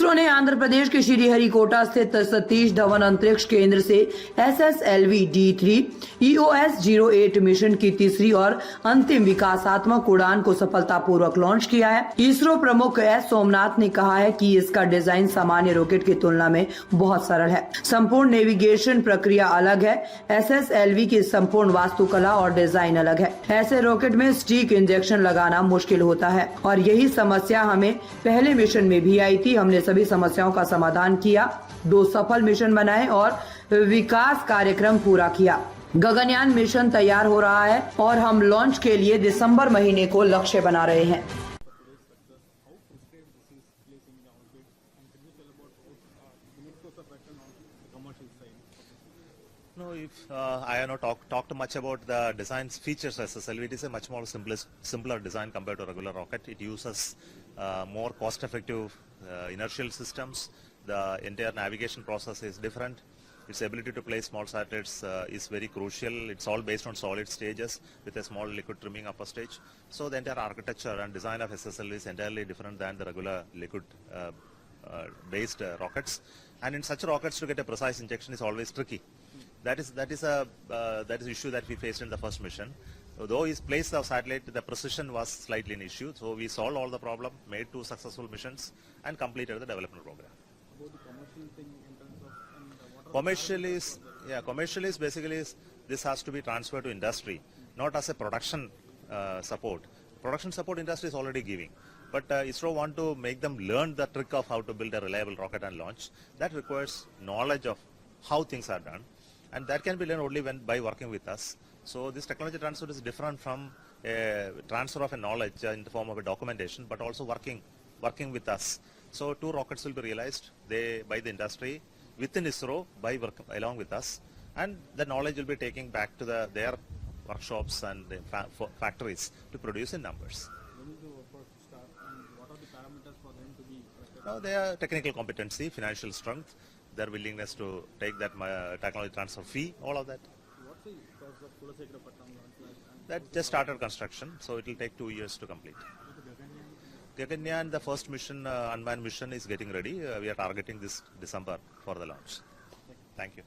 इसरो ने आंध्र प्रदेश के श्रीहरिकोटा स्थित सतीश धवन अंतरिक्ष केंद्र से SSLV D3 EOS-08 मिशन की तीसरी और अंतिम विकासात्मक उड़ान को सफलतापूर्वक लॉन्च किया है। इसरो प्रमुख S सोमनाथ ने कहा है कि इसका डिजाइन सामान्य रॉकेट की तुलना में बहुत सरल है। संपूर्ण नेविगेशन प्रक्रिया अलग है। SSLV की संपूर्ण वास्तुकला और डिजाइन अलग है। ऐसे रॉकेट में स्टिक इंजेक्शन लगाना मुश्किल होता है और यही समस्या हमें पहले मिशन में भी आई थी। हमने सभी समस्याओं का समाधान किया, 2 सफल मिशन बनाए और विकास कार्यक्रम पूरा किया। गगनयान मिशन तैयार हो रहा है और हम लॉन्च के लिए दिसंबर महीने को लक्ष्य बना रहे हैं। No, if I have not talked much about the design features as SSLV. It is a much more simpler design compared to a regular rocket. It uses more cost-effective inertial systems. The entire navigation process is different. Its ability to place small satellites is very crucial. It's all based on solid stages with a small liquid trimming upper stage. So the entire architecture and design of SSLV is entirely different than the regular liquid based rockets. And in such rockets, to get a precise injection is always tricky. That is an issue that we faced in the first mission. Though we placed the satellite, the precision was slightly an issue. So we solved all the problem, made 2 successful missions, and completed the development program. About the commercial thing in terms of commercial is basically this has to be transferred to industry, not as a production support. Production support industry is already giving. But ISRO want to make them learn the trick of how to build a reliable rocket and launch. That requires knowledge of how things are done. And that can be learned only by working with us. So this technology transfer is different from a transfer of a knowledge in the form of a documentation, but also working with us. So 2 rockets will be realized by the industry within ISRO along with us, and the knowledge will be taken back to their workshops and factories to produce in numbers. when is the work start and what are the parameters for them to be respected? Now, their technical competency, financial strength, their willingness to take that technology transfer fee, all of that. What's the cost of Kulasekara-Pattam launch like? That just started construction, so it will take 2 years to complete. Gaganyaan, the first mission, unmanned mission, is getting ready. We are targeting this December for the launch. Thank you.